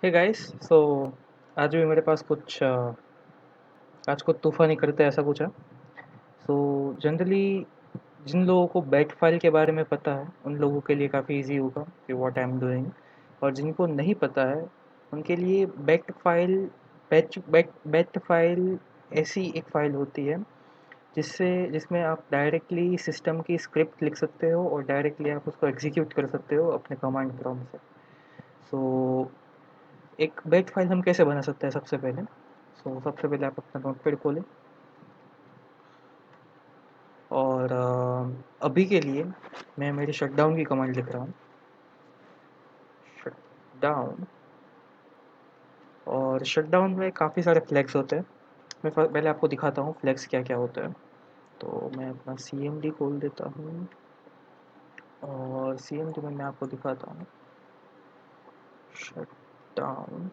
Hey guys. सो आज भी मेरे पास कुछ आज कुछ तूफ़ानी करते ऐसा कुछ है। सो जनरली जिन लोगों को बैट फाइल के बारे में पता है उन लोगों के लिए काफ़ी इजी होगा कि व्हाट आई एम डूइंग। और जिनको नहीं पता है उनके लिए बैट फाइल ऐसी एक फ़ाइल होती है जिसमें आप डायरेक्टली सिस्टम की स्क्रिप्ट लिख सकते हो और डायरेक्टली आप उसको एग्जीक्यूट कर सकते हो अपने कमांड प्रॉम्प्ट से। सो एक बैट फाइल हम कैसे बना सकते हैं सबसे पहले। सबसे पहले आप अपना नोटपैड खोलें और अभी के लिए मैं मेरी शटडाउन की कमांड लिख रहा हूँ। शटडाउन। और शटडाउन में काफ़ी सारे फ्लैग्स होते हैं। मैं पहले आपको दिखाता हूँ फ्लैग्स क्या क्या होते हैं। तो मैं अपना CMD खोल देता हूँ और CMD में मैं आपको दिखाता हूँ शटडाउन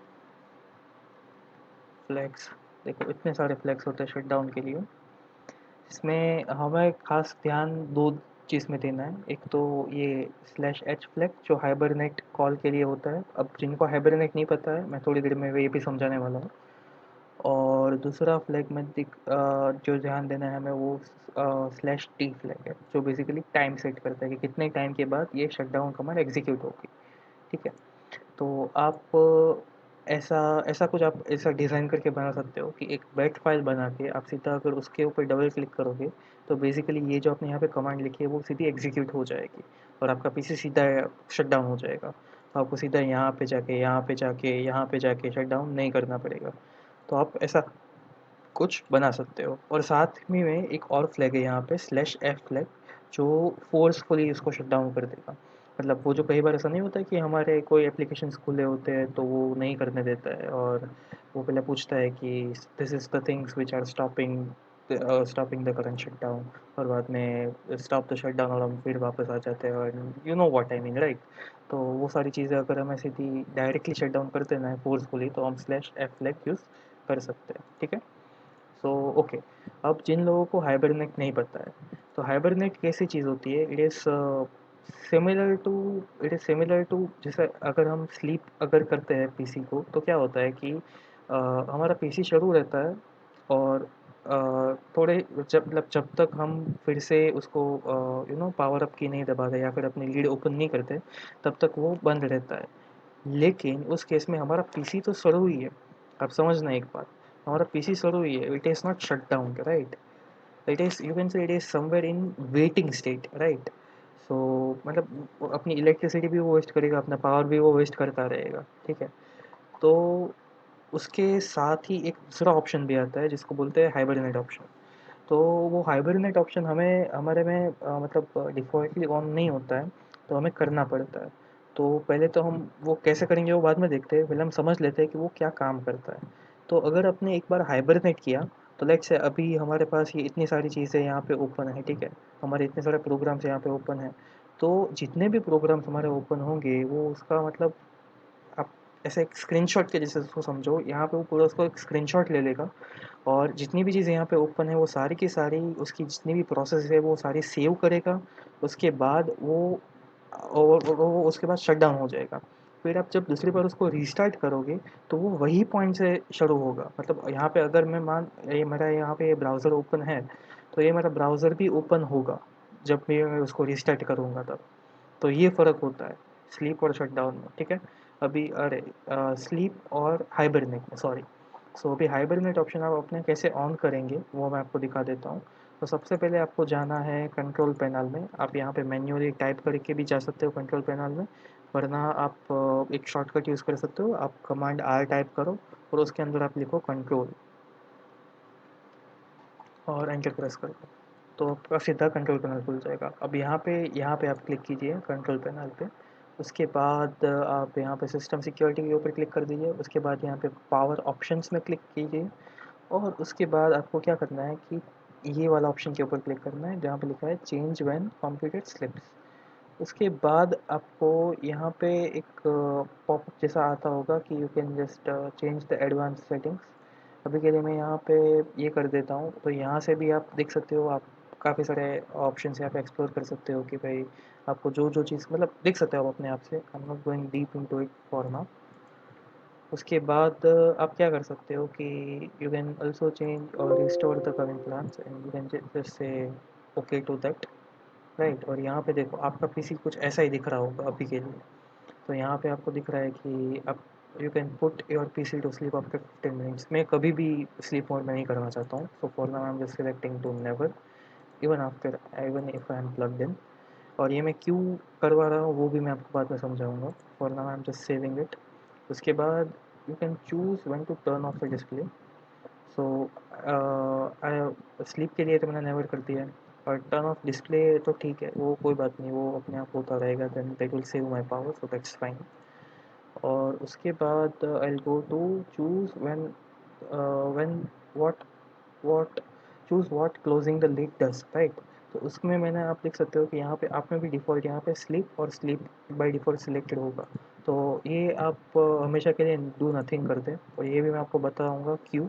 फ्लैग्स। देखो इतने सारे फ्लैग्स होते हैं शटडाउन के लिए। इसमें हमें खास ध्यान दो चीज़ में देना है। एक तो ये /h फ्लैग जो हाइबरनेट कॉल के लिए होता है। अब जिनको हाइबरनेट नहीं पता है मैं थोड़ी देर में ये भी समझाने वाला हूँ। और दूसरा फ्लैग में जो ध्यान देना है हमें वो /t फ्लैग है जो बेसिकली टाइम सेट करता है कि कितने टाइम के बाद ये शटडाउन कमांड एग्जीक्यूट होगी। ठीक है। तो आप ऐसा ऐसा कुछ आप ऐसा डिज़ाइन करके बना सकते हो कि एक बैट फाइल बना के आप सीधा अगर उसके ऊपर डबल क्लिक करोगे तो बेसिकली ये जो आपने यहाँ पे कमांड लिखी है वो सीधी एग्जीक्यूट हो जाएगी और आपका पीसी सीधा शट डाउन हो जाएगा। तो आपको सीधा यहाँ पे जाके शट डाउन नहीं करना पड़ेगा। तो आप ऐसा कुछ बना सकते हो। और साथ में एक और फ्लैग है यहाँ पे /f फ्लैग जो फोर्सफुली इसको शट डाउन कर देगा। मतलब वो जो कई बार ऐसा नहीं होता है कि हमारे कोई एप्लीकेशंस खुले होते हैं तो वो नहीं करने देता है और वो पहले पूछता है कि this is the things which are stopping the current shut down. और बाद में स्टॉप द शट डाउन और हम फिर वापस आ जाते हैं और you know what I mean right. तो वो सारी चीज़ें अगर हमें सीधी डायरेक्टली शट डाउन कर देना है फोर्सफुली तो हम /f फ्लैग यूज़ कर सकते हैं। ठीक है। ओके। अब जिन लोगों को हाइबरनेट नहीं पता है तो हाइबरनेट कैसी चीज़ होती है। इट इज़ सिमिलर टू जैसे अगर हम स्लीप अगर करते हैं पीसी को तो क्या होता है कि हमारा पीसी शुरू रहता है और थोड़े जब तक हम फिर से उसको पावर अप की नहीं दबाते या फिर अपनी लीड ओपन नहीं करते तब तक वो बंद रहता है। लेकिन उस केस में हमारा पीसी तो शुरू ही है। आप समझना एक बात, हमारा पीसी शुरू ही है। It is not shut down right. It is you can say it is somewhere in waiting state right. So मतलब वो अपनी इलेक्ट्रिसिटी भी वो वेस्ट करेगा, अपना पावर भी वो वेस्ट करता रहेगा। ठीक है। तो उसके साथ ही एक दूसरा ऑप्शन भी आता है जिसको बोलते हैं हाइबरनेट ऑप्शन। तो वो हाइबरनेट ऑप्शन हमें हमारे में मतलब डिफ़ॉल्टली ऑन नहीं होता है तो हमें करना पड़ता है। तो पहले तो हम वो कैसे करेंगे वो बाद में देखते हैं, पहले हम समझ लेते हैं कि वो क्या काम करता है। तो अगर आपने एक बार हाइबरनेट किया तो लेट्स से अभी हमारे पास ये इतनी सारी चीज़ें यहाँ पे ओपन है। ठीक है। हमारे इतने सारे प्रोग्राम्स यहाँ पे ओपन है। तो जितने भी प्रोग्राम्स हमारे ओपन होंगे वो उसका मतलब आप ऐसे एक स्क्रीनशॉट के जैसे उसको समझो। यहाँ पे वो पूरा उसको एक स्क्रीनशॉट ले लेगा और जितनी भी चीज़ें यहाँ पे ओपन है वो सारी की सारी उसकी जितनी भी प्रोसेस है वो सारी सेव करेगा। उसके बाद वो उसके बाद शट डाउन हो जाएगा। फिर आप जब दूसरी बार उसको रीस्टार्ट करोगे तो वो वही पॉइंट से शुरू होगा। मतलब यहाँ पे अगर मैं मान ये मेरा यहाँ पे ब्राउज़र ओपन है तो ये मेरा ब्राउज़र भी ओपन होगा जब भी मैं उसको रीस्टार्ट करूँगा तब। तो ये फ़र्क होता है स्लीप और शटडाउन में। ठीक है। अभी अरे स्लीप और हाइबरनेट में सॉरी। अभी हाइबरनेट ऑप्शन आप अपने कैसे ऑन करेंगे वो मैं आपको दिखा देता हूँ। तो सबसे पहले आपको जाना है कंट्रोल पैनल में। आप यहाँ पे मैन्युअली टाइप करके भी जा सकते हो कंट्रोल पैनल में, वरना आप एक शॉर्टकट यूज़ कर सकते हो। आप कमांड R टाइप करो और उसके अंदर आप लिखो कंट्रोल और एंटर प्रेस कर दो तो आपका सीधा कंट्रोल पैनल खुल जाएगा। अब यहाँ पे आप क्लिक कीजिए कंट्रोल पैनल पे। उसके बाद आप यहाँ पे सिस्टम सिक्योरिटी के ऊपर क्लिक कर दीजिए। उसके बाद यहाँ पे पावर ऑप्शंस में क्लिक कीजिए और उसके बाद आपको क्या करना है कि ये वाला ऑप्शन के ऊपर क्लिक करना है जहाँ पे लिखा है चेंज व्हेन कंप्यूटर स्लिप्स। उसके बाद आपको यहाँ पे एक पॉपअप जैसा आता होगा कि you can just change the advance settings. अभी के लिए मैं यहाँ पे ये कर देता हूँ। तो यहाँ से भी आप देख सकते हो, आप काफ़ी सारे ऑप्शन यहाँ पे एक्सप्लोर कर सकते हो कि भाई आपको जो जो चीज़ मतलब देख सकते हो आप अपने आप से। I am not going deep into it for now. उसके बाद आप क्या कर सकते हो कि यू कैन ऑल्सो चेंज और restore the current plans and you can just say okay to that, right. और यहाँ पे देखो आपका पीसी कुछ ऐसा ही दिख रहा होगा अभी के लिए। तो यहाँ पे आपको दिख रहा है कि आप you can put your PC to sleep after 15 minutes. मैं कभी भी स्लीप मोड में नहीं करना चाहता हूँ, so for now I am just selecting to never even after even if I am plugged in. और ये मैं क्यों करवा रहा हूँ वो भी मैं आपको बाद में समझाऊंगा। For now I am just saving it. उसके बाद you can choose when to turn off the display. So sleep के लिए तो मैंने नेवर कर दिया है। और टर्न ऑफ डिस्प्ले तो ठीक है, वो कोई बात नहीं, वो अपने आप होता रहेगा, then that will save my power, so that's fine. और उसके बाद I will go to choose when what what choose what closing the lid does, right. तो उसमें मैंने आप लिख सकते हो कि यहाँ पे आप में भी डिफ़ॉल्ट यहाँ पे स्लीप और स्लीप बाय डिफ़ॉल्ट सिलेक्टेड होगा। तो ये आप हमेशा के लिए डू नथिंग कर दें, और ये भी मैं आपको बताऊँगा क्यों।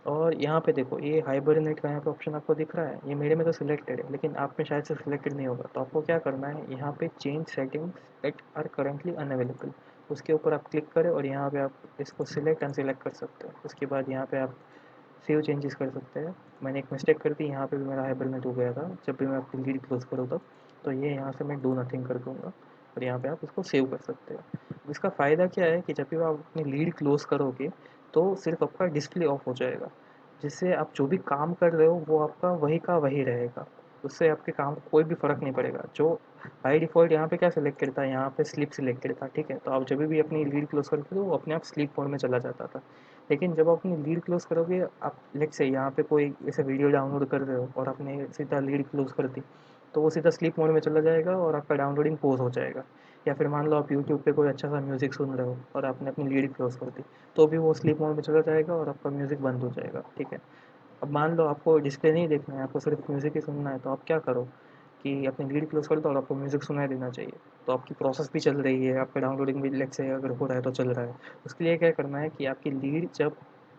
और यहाँ पे देखो ये हाइबरनेट का यहाँ पे ऑप्शन आपको दिख रहा है, ये मेरे में तो सिलेक्टेड है लेकिन आप में शायद से सिलेक्टेड नहीं होगा। तो आपको क्या करना है, यहाँ पे change settings that are currently unavailable, उसके ऊपर आप क्लिक करें और यहाँ पे आप इसको सिलेक्ट अनसिलेक्ट कर सकते हो। उसके बाद यहाँ पे आप सेव चेंजेस कर सकते हैं। मैंने एक मिस्टेक कर दी, यहाँ पे भी मेरा हाइबरनेट हो गया था, जब भी मैं अपनी लीड क्लोज करूँ तब। तो ये यहाँ से मैं डू नथिंग कर दूँगा और यहाँ पे आप इसको सेव कर सकते हो। इसका फ़ायदा क्या है कि जब भी आप अपनी लीड क्लोज करोगे तो सिर्फ आपका डिस्प्ले ऑफ हो जाएगा, जिससे आप जो भी काम कर रहे हो वो आपका वही का वही रहेगा। उससे आपके काम को कोई भी फ़र्क नहीं पड़ेगा। जो बाई डिफ़ॉल्ट यहाँ पे क्या सिलेक्टेड था, यहाँ पे स्लीप सिलेक्टेड था, ठीक है। तो आप जब भी अपनी लीड क्लोज करते हो वो अपने आप स्लीप मोड में चला जाता था। लेकिन जब आप अपनी लीड क्लोज करोगे, आप लेट्स से यहाँ पे कोई ऐसे वीडियो डाउनलोड कर रहे हो और आपने सीधा लीड क्लोज कर दी, तो वो सीधा स्लीप मोड में चला जाएगा और आपका डाउनलोडिंग पोज हो जाएगा। या फिर मान लो आप यूट्यूब पे कोई अच्छा सा म्यूज़िक सुन रहे हो और आपने अपनी लीड क्लोज कर दी, तो भी वो स्लीप मोड में चला जाएगा और आपका म्यूज़िक बंद हो जाएगा, ठीक है। अब मान लो आपको डिस्प्ले नहीं देखना है, आपको सिर्फ म्यूज़िक ही सुनना है, तो आप क्या करो कि अपनी लीड क्लोज कर दो और आपको म्यूज़िक सुनाई देना चाहिए। तो आपकी प्रोसेस भी चल रही है, आपका डाउनलोडिंग भी लेट्स से अगर हो रहा है तो चल रहा है। उसके लिए क्या करना है कि आपकी लीड जब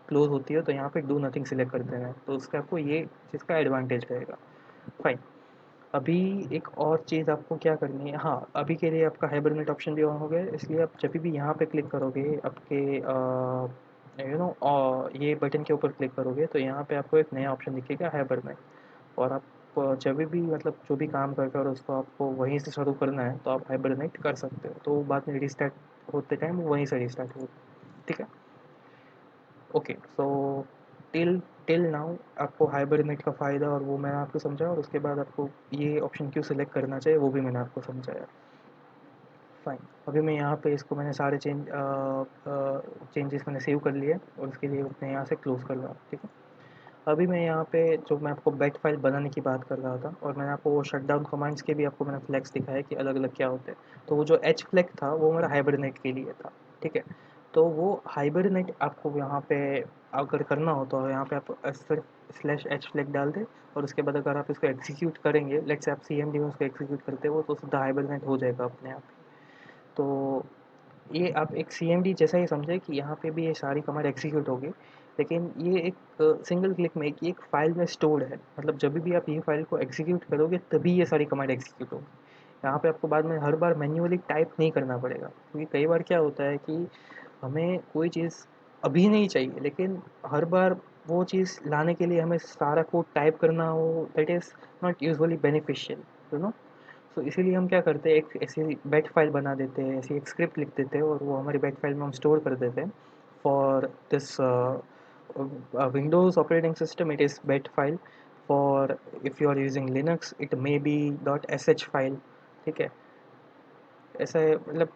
क्लोज होती है तो यहाँ पे डू नथिंग सिलेक्ट कर देना है, तो उसका आपको ये चीज़ का एडवांटेज रहेगा। फाइन। अभी एक और चीज़ आपको क्या करनी है, हाँ, अभी के लिए आपका हाइबरनेट ऑप्शन भी ऑन हो गया है, इसलिए आप जब भी यहाँ पे क्लिक करोगे आपके ये बटन के ऊपर क्लिक करोगे तो यहाँ पे आपको एक नया ऑप्शन दिखेगा हाइबरनेट। और आप जब भी मतलब जो भी काम कर रहे हो और उसको आपको वहीं से शुरू करना है तो आप हाइबरनेट कर सकते हो, तो बाद में रिस्टार्ट होते टाइम वो वहीं से रिस्टार्ट होगा, ठीक है। Okay, so till till now आपको हाइबरनेट का फ़ायदा और वो मैंने आपको समझाया, और उसके बाद आपको ये ऑप्शन क्यों सिलेक्ट करना चाहिए वो भी मैंने आपको समझाया। फाइन। अभी मैं यहाँ पे इसको मैंने सारे चेंजेस मैंने सेव कर लिए और उसके लिए मैं यहाँ से क्लोज़ कर रहा हूँ, ठीक है। अभी मैं यहाँ पे जो मैं आपको बैट फाइल बनाने की बात कर रहा था, और मैंने आपको वो शटडाउन कमांड्स के भी आपको मैंने फ्लैग्स दिखाया कि अलग अलग क्या होते हैं। तो वो जो एच फ्लैग था वो मेरा हाइबरनेट के लिए था, ठीक है। तो वो हाइबरनेट आपको यहाँ पे अगर करना हो तो यहाँ पे आप सिर्फ स्लैश एच फ्लैग डाल दें, और उसके बाद अगर आप इसको एग्जीक्यूट करेंगे, लेट्स से आप सी एम डी में उसको एग्जीक्यूट करते हो तो सीधा हाइबरनेट हो जाएगा अपने आप। तो ये आप एक सीएमडी जैसा ही समझे कि यहाँ पे भी ये सारी कमांड एग्जीक्यूट होगी, लेकिन ये एक सिंगल क्लिक में एक फाइल में स्टोर्ड है। मतलब जब भी आप ये फाइल को एग्जीक्यूट करोगे तभी ये सारी कमांड एग्जीक्यूट होगी। यहाँ पे आपको बाद में हर बार मैन्युअली टाइप नहीं करना पड़ेगा, क्योंकि कई बार क्या होता है कि हमें कोई चीज़ अभी नहीं चाहिए, लेकिन हर बार वो चीज़ लाने के लिए हमें सारा कोड टाइप करना हो, that is not usually beneficial, you know. So इसीलिए हम क्या करते हैं, एक ऐसी बैट फाइल बना देते हैं, ऐसी एक स्क्रिप्ट लिख देते हैं और वो हमारी बैट फाइल में हम स्टोर कर देते हैं। For this Windows operating system it is bat file. For if you are using Linux it may be dot S H file, ठीक है। ऐसा है, मतलब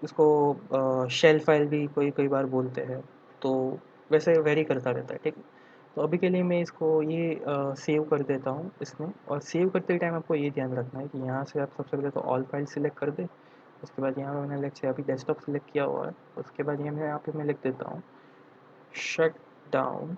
इसको शेल फाइल भी कोई कई बार बोलते हैं, तो वैसे वेरी करता रहता है, ठीक है। तो अभी के लिए मैं इसको ये सेव कर देता हूँ इसमें। और सेव करते टाइम आपको ये ध्यान रखना है कि यहाँ से आप सबसे पहले तो ऑल फाइल सिलेक्ट कर दें। उसके बाद यहाँ पे मैंने लेट्स से अभी डेस्कटॉप सिलेक्ट किया हुआ है, उसके बाद यहाँ पे मैं लिख देता हूँ shut down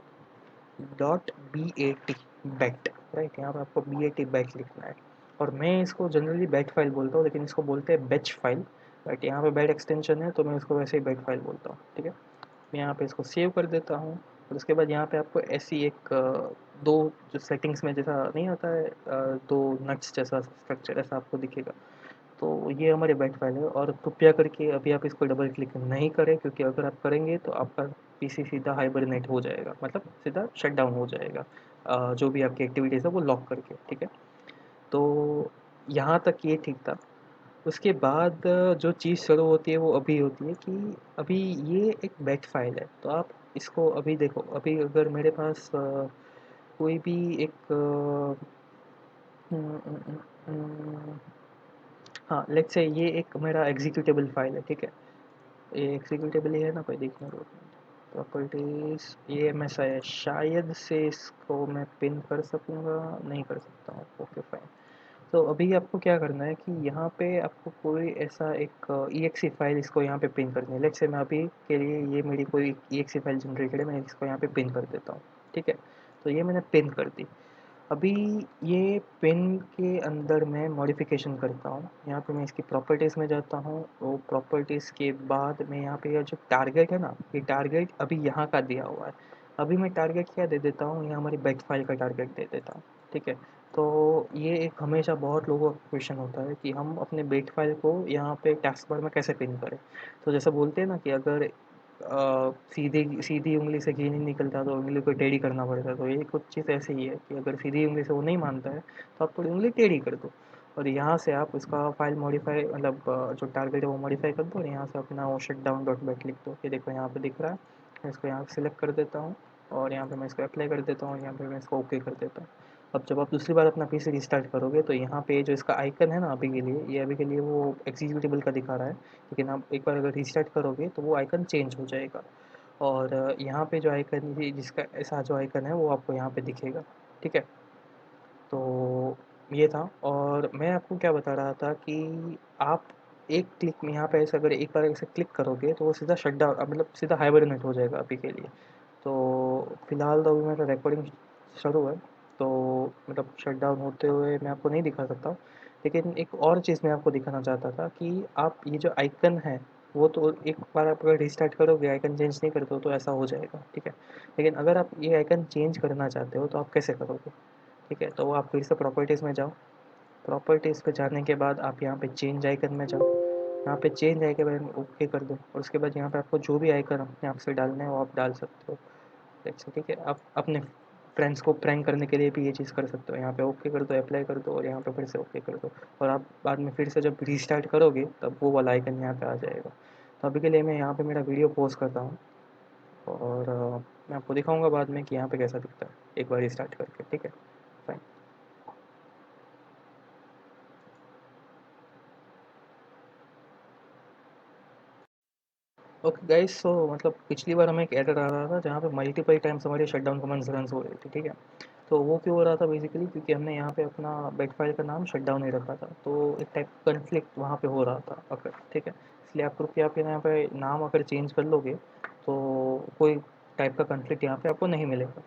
dot B A T bat, right. यहाँ पे आपको बी ए टी बैट लिखना है। और मैं इसको जनरली बैट फाइल बोलता हूँ, लेकिन इसको बोलते हैं बैच फाइल, राइट। यहाँ पे बैट एक्सटेंशन है तो मैं इसको वैसे ही बैट फाइल बोलता हूँ, ठीक है। मैं यहाँ पे इसको सेव कर देता हूँ। और उसके बाद यहाँ पे आपको ऐसी एक दो जो सेटिंग्स में जैसा नहीं होता है, दो नट्स जैसा स्ट्रक्चर ऐसा आपको दिखेगा। तो ये हमारी बैट फाइल है, और कृपया करके अभी आप इसको डबल क्लिक नहीं करें, क्योंकि अगर आप करेंगे तो आपका पीसी सीधा हाइबरनेट हो जाएगा, मतलब सीधा शट डाउन हो जाएगा, जो भी आपकी एक्टिविटीज़ है वो लॉक करके, ठीक है। तो यहाँ तक ये ठीक था। उसके बाद जो चीज़ शुरू होती है वो अभी होती है कि अभी ये एक बैट फाइल है, तो आप इसको अभी देखो, अभी अगर मेरे पास कोई भी एक उम, उम, उम, उम, हाँ, लेट्स से ये एक मेरा एग्जीक्यूटेबल फाइल है, ठीक है। ये एग्जीक्यूटेबल ही है ना, कोई देखना दो। प्रॉपर्टीज, ये मैं शायद से इसको मैं पिन कर सकूँगा, नहीं कर सकता हूँ, ओके फाइन। तो अभी आपको क्या करना है कि यहाँ पे आपको कोई ऐसा एक EXE फाइल इसको यहाँ पे पिन करनी है। लेट्स से मैं अभी के लिए ये मेरी कोई EXE फाइल जनरेटेड है, मैं इसको यहाँ पे पिन कर देता हूँ, ठीक है। तो ये मैंने पिन कर दी। अभी ये पिन के अंदर मैं मॉडिफिकेशन करता हूँ, यहाँ पे मैं इसकी प्रॉपर्टीज़ में जाता हूँ, वो प्रॉपर्टीज़ के बाद मैं यहाँ पे, ये जो टारगेट है ना, ये टारगेट अभी यहाँ का दिया हुआ है। अभी मैं टारगेट क्या दे देता हूँ, ये हमारी बैक फाइल का टारगेट दे देता हूँ, ठीक है। तो ये एक हमेशा बहुत लोगों का क्वेश्चन होता है कि हम अपने बेट फाइल को यहाँ पे टास्क बार में कैसे पिन करें। तो जैसे बोलते हैं ना कि अगर सीधी सीधी उंगली से घी नहीं निकलता तो उंगली को टेढ़ी करना पड़ता है, तो ये कुछ चीज़ ऐसी ही है कि अगर सीधी उंगली से वो नहीं मानता है तो आप थोड़ी उंगली टेढ़ी कर दो, और यहाँ से आप उसका फाइल मॉडिफाई, मतलब जो टारगेट है वो मॉडिफाई कर दो, और यहाँ से अपना वो शट डाउन डॉट बैट लिख दो। ये देखो यहाँ पे दिख रहा है, मैं इसको यहाँ सिलेक्ट कर देता हूँ, और यहाँ पे मैं इसको अप्लाई कर देता हूँ, यहाँ पे मैं इसको ओके कर देता हूँ। अब जब आप दूसरी बार अपना पीसी रिस्टार्ट करोगे तो यहाँ पे जो इसका आइकन है ना, अभी के लिए ये, अभी के लिए वो एग्जीक्यूटेबल का दिखा रहा है, लेकिन आप एक बार अगर रिस्टार्ट करोगे तो वो आइकन चेंज हो जाएगा, और यहाँ पे जो आइकन भी, जिसका ऐसा जो आइकन है वो आपको यहाँ पे दिखेगा, ठीक है। तो ये था, और मैं आपको क्या बता रहा था कि आप एक क्लिक में यहाँ पे ऐसे अगर एक बार ऐसे क्लिक करोगे तो वो सीधा शट डाउन, मतलब सीधा हाइबरनेट हो जाएगा अभी के लिए। तो फ़िलहाल तो अभी मेरा रिकॉर्डिंग शुरू है, तो मतलब शट डाउन होते हुए मैं आपको नहीं दिखा सकता हूँ। लेकिन एक और चीज़ मैं आपको दिखाना चाहता था कि आप ये जो आइकन है, वो तो एक बार आप अगर रिस्टार्ट करोगे, आइकन चेंज नहीं करते हो तो ऐसा हो जाएगा, ठीक है। लेकिन अगर आप ये आइकन चेंज करना चाहते हो तो आप कैसे करोगे, ठीक है। तो आप फिर से प्रॉपर्टीज़ में जाओ, प्रॉपर्टीज़ पे जाने के बाद आप यहाँ पे चेंज आइकन में जाओ, यहाँ पे चेंज आइकन में ओके कर दो, और उसके बाद यहाँ पे आपको जो भी आइकन अपने आप से डालने हैं वो आप डाल सकते हो। अच्छा, ठीक है। आप अपने फ्रेंड्स को प्रैंक करने के लिए भी ये चीज़ कर सकते हो, यहाँ पे ओके कर दो, अप्लाई कर दो, और यहाँ पे फिर से ओके कर दो, और आप बाद में फिर से जब रीस्टार्ट करोगे तब वो वाला आइकन यहाँ पे आ जाएगा। तो अभी के लिए मैं यहाँ पे मेरा वीडियो पॉज करता हूँ, और मैं आपको दिखाऊंगा बाद में कि यहाँ पे कैसा दिखता है एक बार रिस्टार्ट करके, ठीक है। फाइन। ओके गाइस, सो मतलब पिछली बार हमें एक एरर आ रहा था जहाँ पे मल्टीपल टाइम्स हमारी शटडाउन कमांड्स रन हो रही थी, ठीक है। तो वो क्यों हो रहा था बेसिकली, क्योंकि हमने यहाँ पे अपना बेड फाइल का नाम शटडाउन नहीं रखा था, तो एक टाइप कन्फ्लिक्ट वहाँ पे हो रहा था अगर, ठीक है। इसलिए आप कृपया आप यहाँ पे नाम अगर चेंज कर लोगे तो कोई टाइप का कन्फ्लिक्ट यहाँ पे आपको नहीं मिलेगा।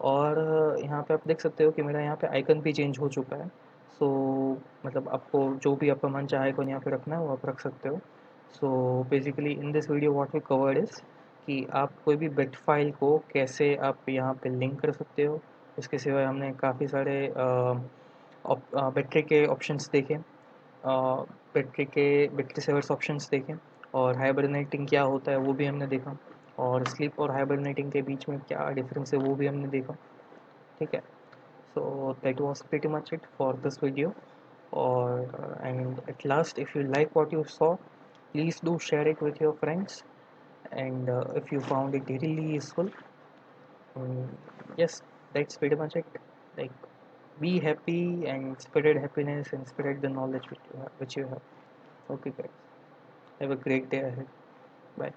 और यहाँ पे आप देख सकते हो कि मेरा यहाँ पे आइकन भी चेंज हो चुका है। सो मतलब आपको जो भी आपका मन चाहे आइकन यहाँ पे रखना है वो आप रख सकते हो। So basically in this video what we covered is कि आप कोई भी बिट फाइल को कैसे आप यहाँ पे लिंक कर सकते हो। इसके सिवाय हमने काफ़ी सारे बैटरी के ऑप्शंस देखे, बैटरी सेवर्स ऑप्शंस देखे, और हाइबरनेटिंग क्या होता है वो भी हमने देखा, और स्लीप और हाइबरनेटिंग के बीच में क्या डिफरेंस है वो भी हमने देखा, ठीक है। So that was pretty much it for this video. Or and at last, if you like what you saw, please do share it with your friends. And if you found it really useful, yes, that's pretty much it. Like, be happy and spread happiness and spread the knowledge which you have. Okay, guys, have a great day ahead. Bye.